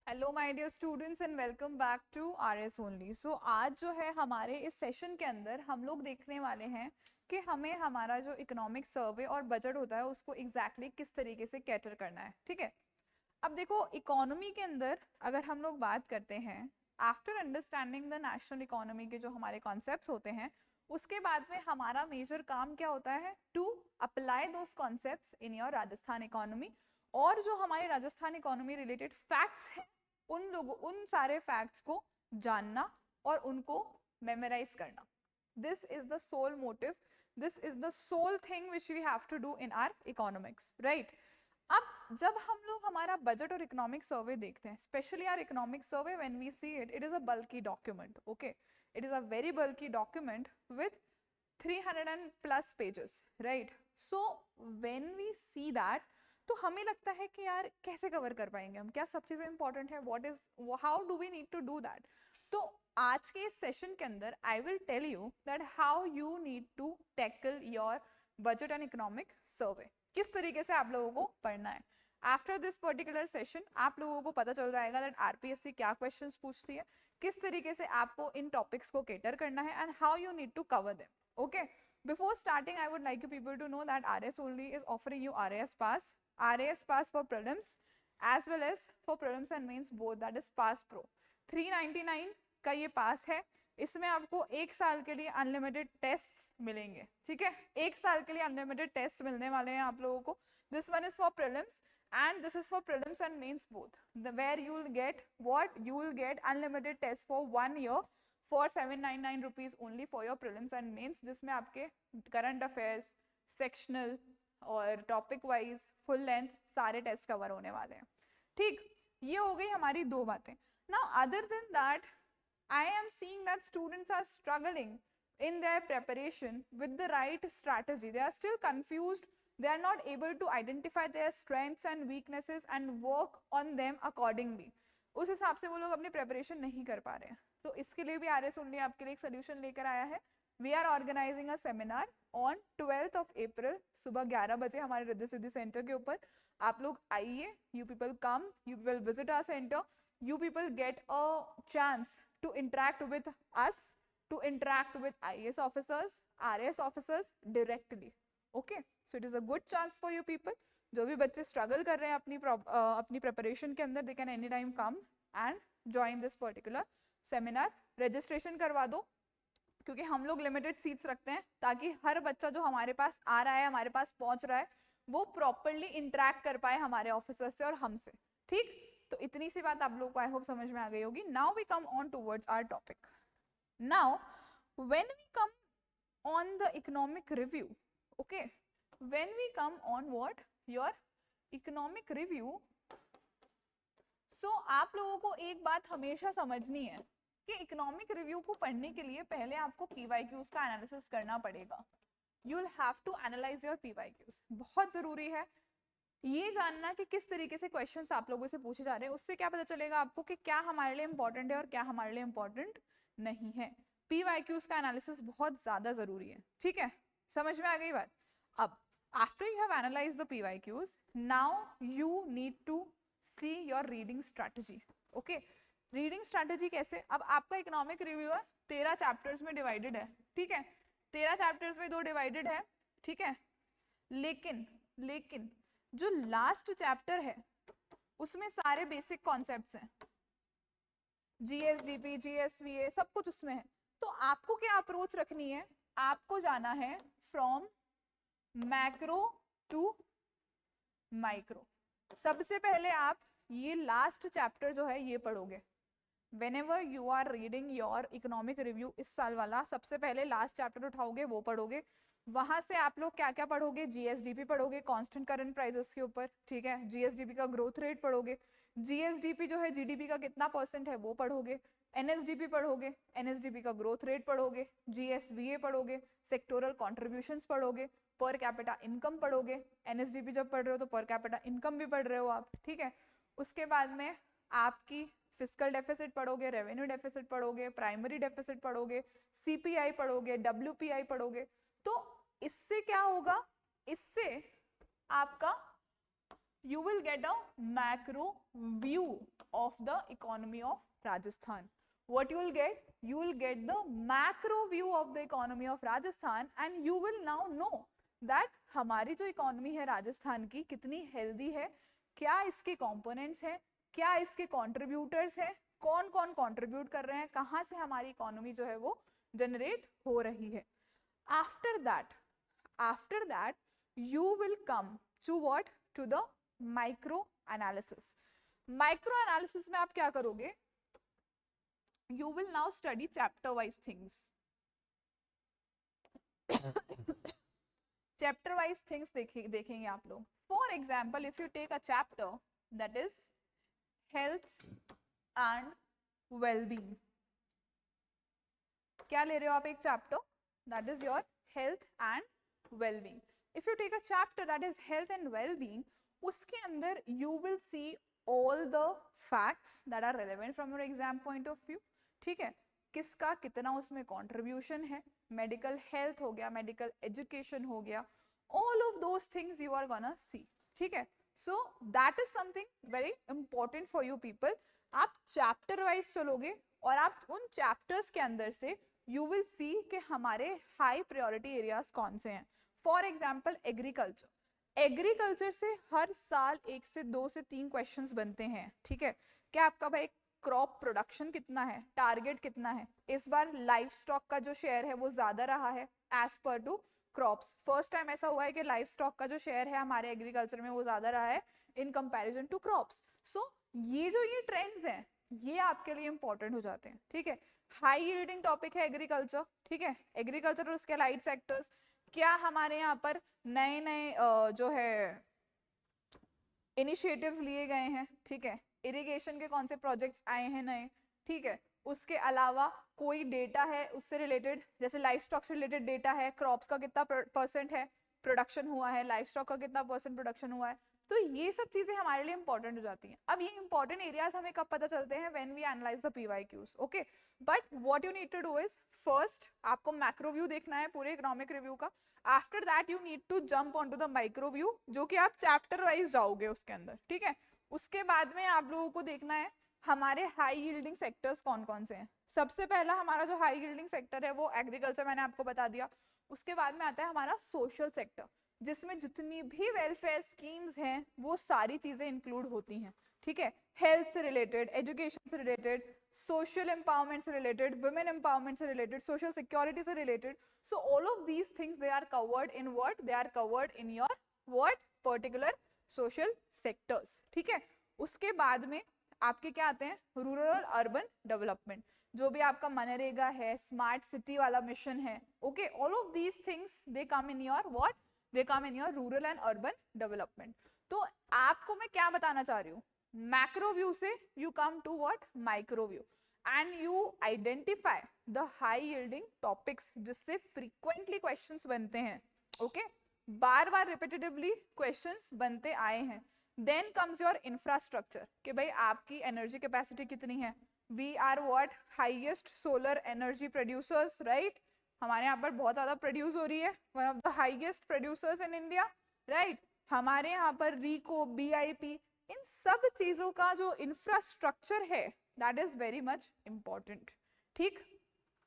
Hello my dear students and welcome back to RS only. So आज जो है हमारे इस सेशन के अंदर हम लोग देखने वाले हैं कि हमें हमारा जो इकोनॉमिक सर्वे और बजट होता है उसको एग्जैक्टली किस तरीके से कैटर करना है। ठीक है, अब देखो इकोनॉमी के अंदर अगर हम लोग बात करते हैं, after understanding the national economy के जो हमारे कॉन्सेप्ट्स होते हैं, उसके बाद में हमारा मेजर काम क्या होता है, to apply those concepts in your Rajasthan economy. और जो हमारे राजस्थान इकोनॉमी रिलेटेड फैक्ट्स हैं उन सारे फैक्ट्स को जानना और उनको मेमोराइज करना। This is the sole motive, this is the sole thing which we have to do in our economics, right. अब जब हम लोग हमारा बजट और इकोनॉमिक सर्वे देखते हैं, specially our economic survey, when we see it, it is a bulky document. Okay, it is a very bulky document with 300 and plus pages, right? So when we see that, तो हमें लगता है कि यार कैसे cover कर पाएंगे हम, क्या सब चीजें इंपॉर्टेंट है, what is, how do we need to do that. तो आज के इस सेशन के अंदर I will tell you that how you need to tackle your budget and economic survey, किस तरीके से आप लोगों को पढ़ना है। आफ्टर दिस पर्टिकुलर सेशन आप लोगों को पता चल जाएगा दैट आरपीएससी क्या क्वेश्चंस पूछती है, किस तरीके से आपको इन टॉपिक्स को कैटर करना है and how you need to cover them. Okay, before starting, I would like you people to know that RS only is offering you RAS pass for prelims as well as for prelims and mains both, that is Pass Pro। 399 का ये पास है, इसमें आपको एक साल के लिए unlimited test मिलेंगे। ठीक है, एक साल के लिए अनलिमिटेड टेस्ट मिलने वाले हैं आप लोगों को। This one is for prelims and this is for prelims and mains both, where you will get what, you will get unlimited tests for 1 year for 799 rupees only for your prelims and mains, जिसमें आपके current affairs, sectional और topic wise full length सारे test cover होने वाले हैं। ठीक, ये हो गई हमारी दो बातें। Now other than that, I am seeing that students are struggling in their preparation with the right strategy. They are still confused. They are not able to identify their strengths and weaknesses and work on them accordingly. उस हिसाब से वो लोग अपनी preparation नहीं कर पा रहे हैं। तो इसके लिए भी आरएस ओनली आपके लिए एक सोल्यूशन लेकर आया है। We are organising a seminar on 12th of April सुबह 11 बजे हमारे रिद्धि सिद्धि सेंटर के ऊपर। आप लोग आइए, you people come, you people visit our centre, you people get a chance to interact with us, to interact with IAS officers, RAS officers directly. Okay, so it is a good chance for you people. जो भी बच्चे struggle कर रहे हैं अपनी preparation के अंदर, they can any time come and join this particular seminar. Registration करवा दो, क्योंकि हम लोग लिमिटेड सीट्स रखते हैं ताकि हर बच्चा जो हमारे पास आ रहा है, हमारे पास पहुंच रहा है, वो प्रॉपरली इंटरेक्ट कर पाए हमारे ऑफिसर से और हमसे। ठीक, तो इतनी सी बात आप लोगों को आई होप समझ में आ गई होगी। Now we come on towards our topic. Now when we come on the economic review, okay, when we come on what, your economic review, so आप लोगों को एक बात हमेशा समझनी है कि इकोनॉमिक रिव्यू को पढ़ने के लिए पहले आपको पीवाईक्यूज का एनालिसिस करना पड़ेगा। You will have to analyse your PYQs. बहुत जरूरी है ये जानना कि किस तरीके से क्वेश्चंस आप लोगों से पूछे जा रहे हैं। उससे क्या पता चलेगा आपको कि क्या हमारे लिए इंपॉर्टेंट है और क्या हमारे लिए इंपॉर्टेंट नहीं है। पीवाईक्यूज का एनालिसिस बहुत ज्यादा जरूरी है। ठीक है, समझ में आ गई बात। अब after you have analyse the PYQs, now you need to see your reading strategy. Okay, reading strategy कैसे, अब आपका इकोनॉमिक रिव्यू है 13 चैप्टर्स में डिवाइडेड है। ठीक है, 13 चैप्टर्स में 2 डिवाइडेड है। ठीक है, लेकिन जो लास्ट चैप्टर है उसमें सारे बेसिक कॉन्सेप्ट्स हैं, जीएसडीपी, जीएसवीए, सब कुछ उसमें है। तो आपको क्या अप्रोच रखनी है, आपको जाना है फ्रॉम मैक्रो टू माइक्रो। सबसे पहले आप ये लास्ट चैप्टर जो है ये पढ़ोगे। Whenever you are reading your economic review इस साल वाला, सबसे पहले लास्ट चैप्टर उठाओगे, वो पढ़ोगे। वहां से आप लोग क्या क्या पढ़ोगे, जीएसडीपी पढ़ोगे, कांस्टेंट करंट प्राइसेस के ऊपर। ठीक है, जीएसडीपी का ग्रोथ रेट पढ़ोगे, जीएसडीपी जो है जीडीपी का कितना % है वो पढ़ोगे, एनएसडीपी पढ़ोगे, एनएसडीपी का ग्रोथ रेट पढ़ोगे, जीएसवीए पढ़ोगे, सेक्टोरल कॉन्ट्रीब्यूशंस पढ़ोगे, पर कैपिटा इनकम पढ़ोगे। एनएसडीपी जब पढ़ रहे हो तो पर कैपिटा इनकम भी पढ़ रहे हो आप। ठीक है, उसके बाद में आपकी फिस्कल डेफिसिट पढ़ोगे, रेवेन्यू डेफिसिट पढ़ोगे, प्राइमरी डेफिसिट पढ़ोगे, सीपीआई पढ़ोगे, डब्ल्यूपीआई पढ़ोगे। तो इससे क्या होगा, इससे आपका you will get a macro view of the economy of Rajasthan. What you will get? You will get the macro view of the economy of Rajasthan and you will now know that हमारी जो economy है राजस्थान की कितनी healthy है, क्या इसके components हैं, क्या इसके कंट्रीब्यूटर्स हैं, कौन कौन कंट्रीब्यूट कर रहे हैं, कहाँ से हमारी इकोनॉमी जो है वो जनरेट हो रही है. After that you will come to what? To the micro analysis. Micro analysis में आप क्या करोगे? You will now study chapter wise things. Chapter wise things देखेंगे आप लोग. For example, if you take a chapter that is health and well-being, क्या ले रहे हो आप एक chapter that is your health and well-being. If you take a chapter that is health and well-being, उसके अंदर you will see all the facts that are relevant from your exam point of view. ठीक है, किसका कितना उसमें contribution है, medical health हो गया, medical education हो गया, all of those things you are gonna see. ठीक है, so that is something very important for you people. आप chapter wise चलोगे और आप उन chapters के अंदर से you will see कि हमारे high priority areas कौन से हैं. For example, agriculture. एग्रीकल्चर से हर साल 1 से 2 से 3 क्वेश्चंस बनते हैं. ठीक है, क्या आपका भाई क्रॉप प्रोडक्शन कितना है, टारगेट कितना है. इस बार लाइफ स्टॉक का जो शेयर है वो ज्यादा रहा है as per to crops. First time ऐसा हुआ है कि लाइफ स्टॉक का जो शेयर है हमारे एग्रीकल्चर में वो ज्यादा रहा है इन कंपैरिजन टू क्रॉप्स. सो ये ट्रेंड्स हैं ये आपके लिए इंपॉर्टेंट हो जाते हैं. ठीक है, हाई यील्डिंग टॉपिक है एग्रीकल्चर. ठीक है, एग्रीकल्चर और उसके अलाइड सेक्टर्स. क्या हमारे यहाँ पर नए नए जो है इनिशिएटिव्स लिए गए हैं. ठीक है, इरिगेशन के कौन से प्रोजेक्ट्स आए हैं नए. ठीक है, उसके अलावा कोई डेटा है उससे रिलेटेड, जैसे लाइफ स्टॉक से रिलेटेड डेटा है, क्रॉप्स का कितना परसेंट है प्रोडक्शन हुआ है, लाइफ स्टॉक का कितना परसेंट प्रोडक्शन हुआ है. तो ये सब चीजें हमारे लिए इंपॉर्टेंट हो जाती हैं. अब ये इंपॉर्टेंट एरियाज हमें कब पता चलते हैं? When we analyse the PYQs. Okay, but what you need to do is first आपको मैक्रो व्यू देखना है पूरे इकोनॉमिक रिव्यू का. After that you need to jump on to the micro view जो कि आप चैप्टर वाइज जाओगे उसके अंदर. ठीक है, उसके बाद में आप लोगों को देखना है हमारे हाई यील्डिंग सेक्टर्स कौन कौन से हैं. सबसे पहला हमारा जो हाई यील्डिंग सेक्टर है वो एग्रीकल्चर, मैंने आपको बता दिया. उसके बाद में आता है हमारा सोशल सेक्टर जिसमें जितनी भी वेलफेयर स्कीम्स हैं वो सारी चीजें इंक्लूड होती हैं. ठीक है, हेल्थ से रिलेटेड, एजुकेशन से रिलेटेड, सोशल एम्पावरमेंट से रिलेटेड, वुमेन एम्पावरमेंट से रिलेटेड, सोशल सिक्योरिटी से related. So all of these things they are covered in what? They are covered in your what? Particular social sectors. ठीक है, उसके बाद में आपके क्या आते हैं? रूरल अर्बन डेवलपमेंट, जो भी आपका मनरेगा है, स्मार्ट सिटी वाला मिशन है. Okay, all of these things they come in your what? They come in your rural and urban development. तो आपको मैं क्या बताना चाह रही हूँ? मैक्रो व्यू से you come to what? Micro view, and you identify the high yielding topics जिससे फ्रीक्वेंटली क्वेश्चंस बनते हैं. ओके, बार बार रिपीटेटिवली क्वेश्चंस बनते आए हैं. देन कम्स योर इंफ्रास्ट्रक्चर कि भाई आपकी एनर्जी कैपेसिटी कितनी है. We are what? Highest solar energy producers, right? हमारे यहाँ पर बहुत ज्यादा प्रोड्यूस हो रही है, one of the highest producers in India, right? हमारे यहाँ पर रीको, बीआईपी, इन सब चीजों का जो इंफ्रास्ट्रक्चर है that is very much important. ठीक,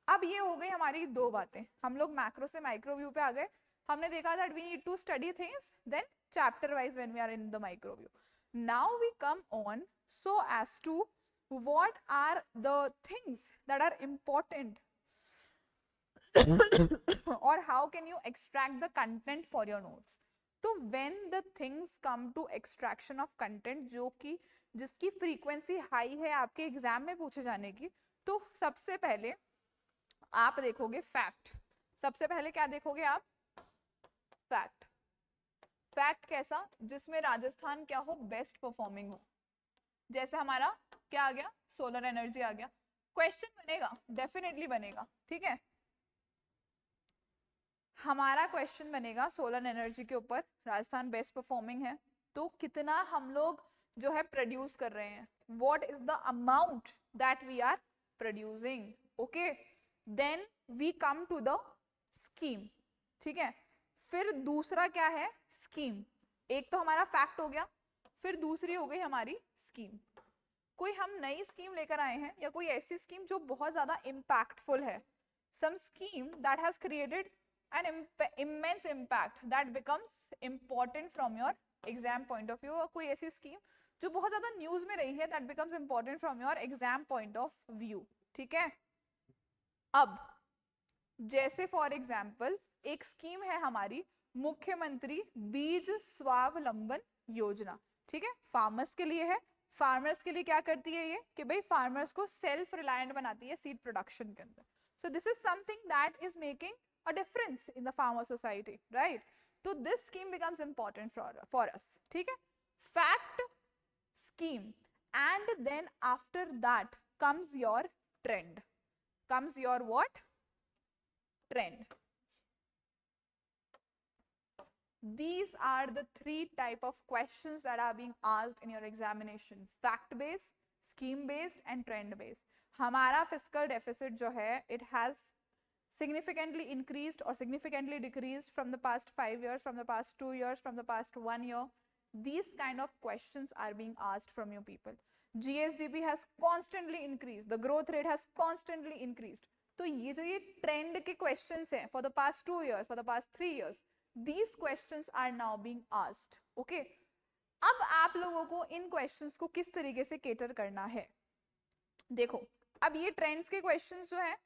अब ये हो गई हमारी दो बातें. हम लोग मैक्रो से माइक्रो व्यू पे आ गए. हमने देखा that we need to study things then chapter wise when we are in the micro view. Now we come on so as to what are the things that are important or how can you extract the content for your notes. तो when the things come to extraction of content जो कि जिसकी frequency high है आपके exam में पूछे जाने की, तो सबसे पहले आप देखोगे फैक्ट. सबसे पहले क्या देखोगे आप? फैक्ट. फैक्ट कैसा? जिसमें राजस्थान क्या हो? बेस्ट परफॉर्मिंग हो. जैसे हमारा क्या आ गया? सोलर एनर्जी आ गया. क्वेश्चन बनेगा, डेफिनेटली बनेगा. ठीक है, हमारा क्वेश्चन बनेगा सोलर एनर्जी के ऊपर. राजस्थान बेस्ट परफॉर्मिंग है तो कितना हम लोग जो है प्रोड्यूस कर रहे हैं, what is the amount that we are producing. Okay, then we come to the scheme. ठीक है, फिर दूसरा क्या है? स्कीम. एक तो हमारा फैक्ट हो गया. फिर दूसरी हो गई हमारी स्कीम। कोई हम नई स्कीम लेकर आए हैं या कोई ऐसी स्कीम जो बहुत ज्यादा इम्पैक्टफुल है, some scheme that has created an immense impact that becomes important from your exam point of view, और कोई ऐसी स्कीम जो बहुत ज्यादा न्यूज में रही है that becomes important from your exam point of view, ठीक है। अब जैसे फॉर एग्जाम्पल एक स्कीम है हमारी मुख्यमंत्री बीज स्वावलंबन योजना, ठीक है, फार्मर्स के लिए है। फार्मर्स के लिए क्या करती है ये कि भाई फार्मर्स को सेल्फ रिलायंट बनाती है सीड प्रोडक्शन के अंदर। So this is something that is making a difference in the farmer society, right. तो this scheme becomes important for us, ठीक है। Fact, scheme, and then after that comes your trend, comes your what? Trend. These are the three type of questions that are being asked in your examination: fact based, scheme based and trend based. हमारा fiscal deficit जो है it has significantly increased or significantly decreased from the past 5 years, from the past 2 years, from the past 1 year. These kind of questions are being asked from you people. GSDP has constantly increased, the growth rate has constantly increased. तो ये जो ये trend के questions हैं for the past 2 years, for the past 3 years, these questions are now being asked. Okay? अब आप लोगों को इन क्वेश्चंस को किस तरीके से केटर करना है, देखो अब ये ट्रेंड्स के क्वेश्चंस जो है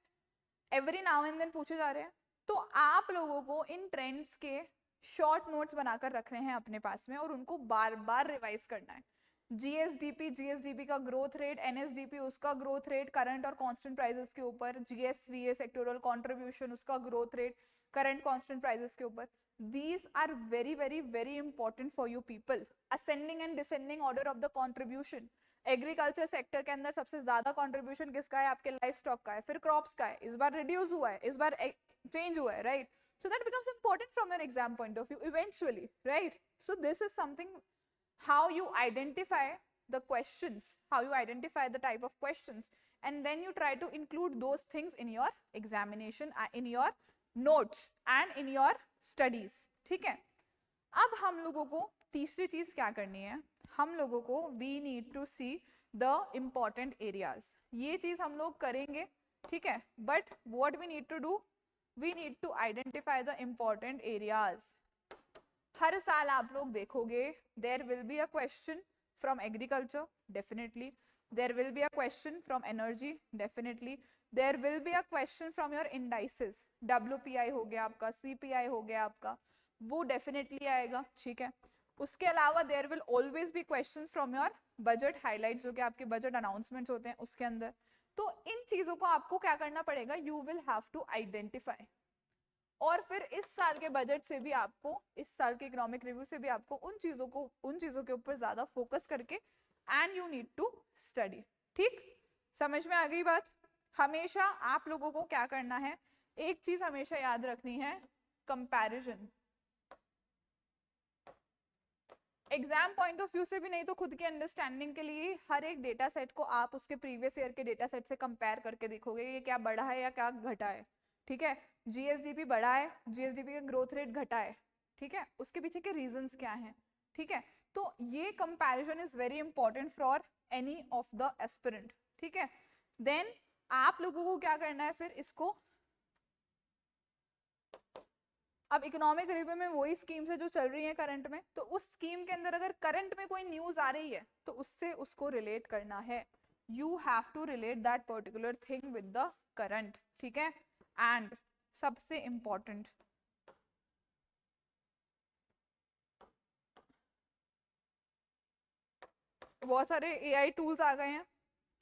एवरी नाउ एंड देन पूछे जा रहे हैं, तो आप लोगों को इन ट्रेंड्स के शॉर्ट नोट्स बनाकर रखने हैं अपने पास में और उनको बार बार रिवाइज करना है। जीएसडीपी का ग्रोथ रेट, एनएसडीपी उसका ग्रोथ रेट करंट और कांस्टेंट प्राइसेस के ऊपर, जीएसवीए सेक्टोरल कंट्रीब्यूशन उसका growth rate current constant prices के ऊपर। These are very very very important for you people. Ascending and descending order of the contribution. Agriculture sector के अंदर सबसे ज्यादा कंट्रीब्यूशन किसका है? आपके लाइफ स्टॉक का है, फिर क्रॉप्स का है, इस बार रिड्यूस हुआ है, इस बार चेंज हुआ है, right. So that becomes important from your exam point of view eventually, right. So this is something how you identify the questions, how you identify the type of questions, and then you try to include those things in your examination, in your notes and in your studies, ठीक है। अब हम लोगों को तीसरी चीज क्या करनी है, हम लोगों को we need to see the important areas, ये चीज हम लोग करेंगे, ठीक है। but what we need to do, we need to identify the important areas. हर साल आप लोग देखोगे there will be a question from agriculture, definitely there will be a question from energy, definitely there will be a question from your indices, WPI हो गया आपका, CPI हो गया आपका, वो definitely आएगा, ठीक है। उसके अलावा there will always be questions from your budget highlights, जो कि आपके budget announcements होते हैं उसके अंदर। तो इन चीजों को आपको क्या करना पड़ेगा, you will have to identify, और फिर इस साल के बजट से भी आपको, इस साल के इकोनॉमिक रिव्यू से भी आपको उन चीजों के ऊपर ज्यादा फोकस करके and you need to study, ठीक। समझ में आ गई बात। हमेशा आप लोगों को क्या करना है, एक चीज हमेशा याद रखनी है, comparison. Exam point of view से भी नहीं तो खुद की अंडरस्टैंडिंग के लिए हर एक डेटा सेट को आप उसके प्रीवियस ईयर के डेटा सेट से कंपेयर करके देखोगे ये क्या बढ़ा है या क्या घटा है, ठीक है। जीएसडीपी बढ़ा है, जीएसडीपी का ग्रोथ रेट घटा है, ठीक है, उसके पीछे के रीजंस क्या हैं, ठीक है। तो ये comparison is very important for any of the aspirant, ठीक है। देन आप लोगों को क्या करना है, फिर इसको अब इकोनॉमिक रिव्यू में वही स्कीम्स है जो चल रही है करंट में, तो उस स्कीम के अंदर अगर करंट में कोई न्यूज आ रही है तो उससे उसको रिलेट करना है, you have to relate that particular thing with the current, ठीक है। एंड सबसे इंपॉर्टेंट, बहुत सारे एआई टूल्स आ गए हैं,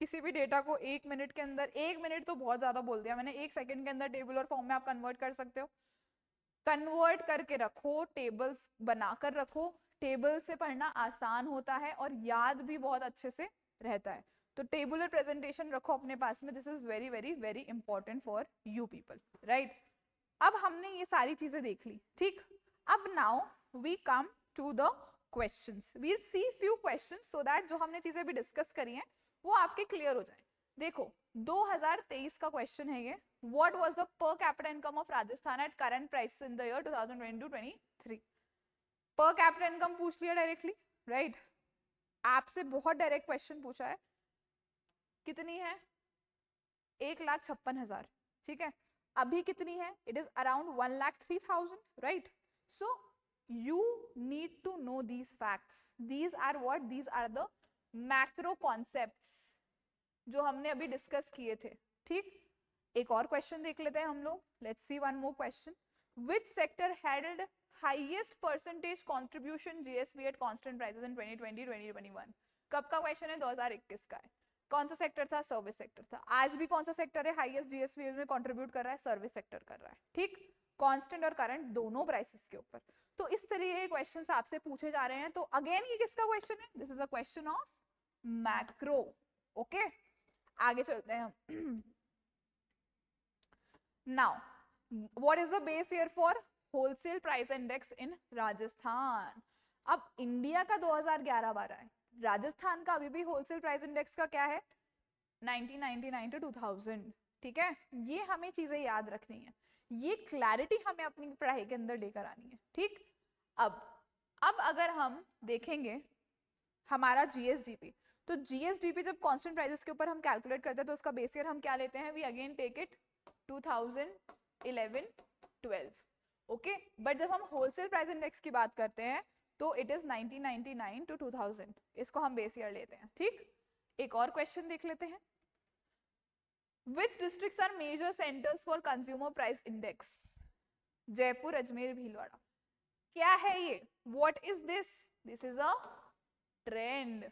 किसी भी डेटा को 1 मिनट के अंदर, 1 मिनट तो बहुत ज्यादा बोल दिया मैंने, 1 सेकंड के अंदर टेबल और फॉर्म में आप कन्वर्ट कर सकते हो। कन्वर्ट करके रखो, टेबल्स बनाकर रखो, टेबल से पढ़ना आसान होता है और याद भी बहुत अच्छे से रहता है, तो टेबुलर प्रेजेंटेशन रखो अपने पास में, this is very very very important for you people, right. अब हमने ये सारी चीजें देख ली, ठीक। अब now we come to the questions, we will see few questions so that जो हमने चीजें भी डिस्कस करी हैं वो आपके क्लियर हो जाए। देखो 2023 का क्वेश्चन है ये, what was the per capita income of Rajasthan at current prices in the year 2022-23। Per capita income पूछ लिया डायरेक्टली, राइट। आपसे बहुत डायरेक्ट क्वेश्चन पूछा है, कितनी है? 1,56,000, ठीक है। अभी कितनी है? It is around 1,03,000, right? So you need to know these facts. These are what? These are the macro concepts जो हमने अभी डिस्कस किए थे, ठीक। एक और क्वेश्चन देख लेते हैं हम लोग। Let's see one more question. Which sector had highest percentage contribution GSV at constant prices in 2020-2021? कब का क्वेश्चन है? 2021 का है। कौन सा सेक्टर था? सर्विस सेक्टर था। आज भी कौन सा सेक्टर है हाईएस्ट जीएसवी में कंट्रीब्यूट कर रहा है? सर्विस सेक्टर कर रहा है, ठीक। कांस्टेंट और करंट दोनों प्राइसेस के ऊपर। तो इस तरीके के क्वेश्चंस आपसे पूछे जा रहे हैं। तो अगेन ये किसका क्वेश्चन है? This is a question of macro, okay. आगे चलते हैं हम। Now what is the base year for wholesale price index in Rajasthan? अब इंडिया का 2011-12 है, राजस्थान का अभी भी होलसेल प्राइस इंडेक्स का क्या है? 1999 to 2000, ठीक है। ये हमें चीजें याद रखनी है, ये क्लैरिटी हमें अपनी पढ़ाई के अंदर लेकर आनी है, ठीक। अब अगर हम देखेंगे हमारा जीएसडीपी, तो जीएसडीपी जब कांस्टेंट प्राइसेस के ऊपर हम कैलकुलेट करते हैं तो उसका बेस ईयर हम क्या लेते हैं? We again take it 2011-12, okay. But जब हम होलसेल प्राइस इंडेक्स की बात करते हैं तो इट इज 1999 to 2000, इसको हम बेस ईयर लेते हैं, ठीक। एक और क्वेश्चन देख लेते हैं। Which districts are major centers for consumer price index? Jaipur, Ajmer, Bhilwara. क्या है ये? What is this? This is a trend.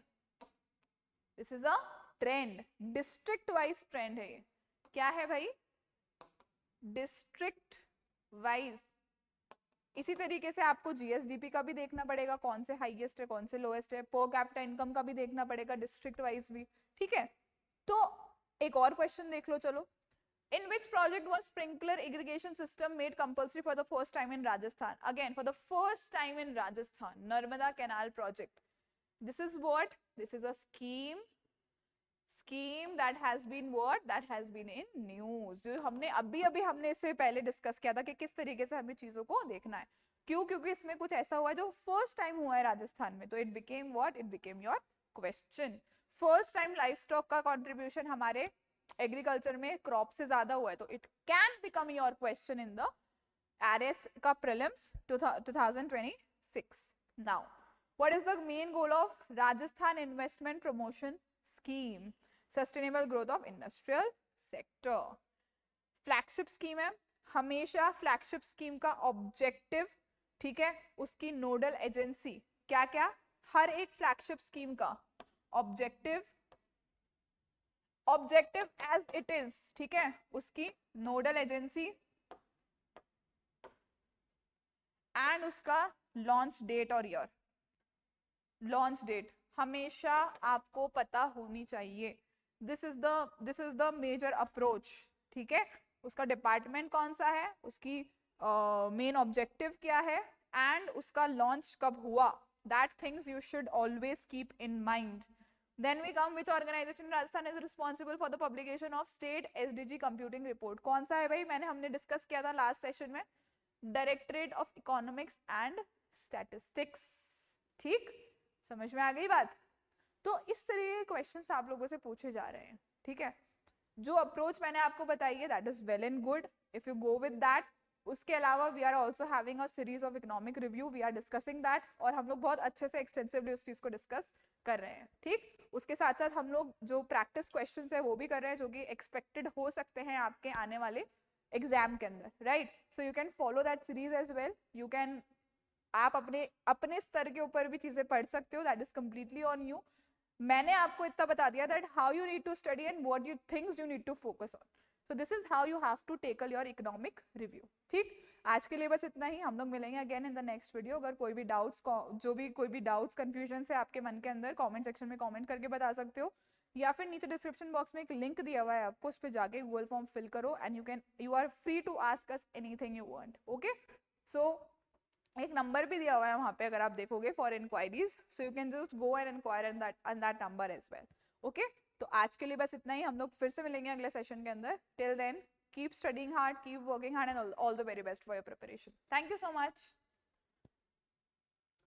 This is a trend. District wise trend है ये। क्या है भाई? District wise। इसी तरीके से आपको जीएसडीपी का भी देखना पड़ेगा, कौन से हाईएस्ट है कौन से लोएस्ट है। पर कैपिटा इनकम का भी देखना पड़ेगा, डिस्ट्रिक्ट वाइज भी, ठीक है। तो एक और क्वेश्चन देख लो, चलो। In which project was sprinkler irrigation system made compulsory for the first time in Rajasthan? Again, for the first time in Rajasthan, Narmada Canal project. This is what? This is a scheme that has been what? That has been in news. जो हमने अभी हमने इससे पहले discuss किया था कि किस तरीके से हमें चीजों को देखना है। क्यों? क्योंकि इसमें कुछ ऐसा हुआ है जो फर्स्ट टाइम हुआ है राजस्थान में। तो it became what? It became your question. First time livestock का कंट्रीब्यूशन हमारे एग्रीकल्चर में क्रॉप से ज्यादा हुआ है, तो it can become your question in the RS का prelims 2026। Now what is the main goal of Rajasthan investment promotion scheme? Sustainable growth of industrial sector. Flagship scheme है, हमेशा फ्लैगशिप स्कीम का ऑब्जेक्टिव, ठीक है, उसकी नोडल एजेंसी क्या क्या? हर एक फ्लैगशिप स्कीम का ऑब्जेक्टिव एज इट इज, ठीक है, उसकी नोडल एजेंसी एंड उसका लॉन्च डेट और ईयर। लॉन्च डेट हमेशा आपको पता होनी चाहिए। This is the major approach, ठीक है। उसका डिपार्टमेंट कौन सा है, उसकी मेन ऑब्जेक्टिव क्या है, एंड उसका लॉन्च कब हुआ। That things you should always keep in mind. Then we come, which organization in Rajasthan is responsible for the publication of state SDG computing report? कौन सा है भाई? हमने डिस्कस किया था लास्ट सेशन में, directorate of economics and statistics, ठीक। समझ में आ गई बात? तो इस तरीके के क्वेश्चंस आप लोगों से पूछे जा रहे हैं, ठीक है। जो अप्रोच मैंने आपको बताई है that is well and good if you go with that. उसके अलावा we are also having a series of economic review, we are discussing that, और हम लोग बहुत अच्छे से एक्सटेंसिवली उस चीज को डिस्कस कर रहे हैं, ठीक। उसके साथ साथ हम लोग जो प्रैक्टिस क्वेश्चंस है वो भी कर रहे हैं, जो कि एक्सपेक्टेड हो सकते हैं आपके आने वाले एग्जाम के अंदर, right. So you can follow that series as well. You can, आप अपने स्तर के ऊपर भी चीजें पढ़ सकते हो, that is completely on you. मैंने आपको इतना बता दिया that how you need to study and what you things you need to focus on. So this is how you have to tackle your economic review, ठीक। आज के लिए बस इतना ही, हम लोग मिलेंगे again in the next video. अगर कोई भी डाउट्स कंफ्यूजन है आपके मन के अंदर, कमेंट सेक्शन में कमेंट करके बता सकते हो, या फिर नीचे डिस्क्रिप्शन बॉक्स में एक लिंक दिया हुआ है आपको, उस पर जाके गूगल फॉर्म फिल करो and you are free to ask us anything you want, okay. So एक नंबर भी दिया हुआ है वहां पे अगर आप देखोगे for enquiries, so you can just go and enquire in that number as well, okay. तो आज के लिए बस इतना ही, हम लोग फिर से मिलेंगे अगले सेशन के अंदर। Till then keep studying hard, keep working hard, and all the very best for your preparation. Thank you so much.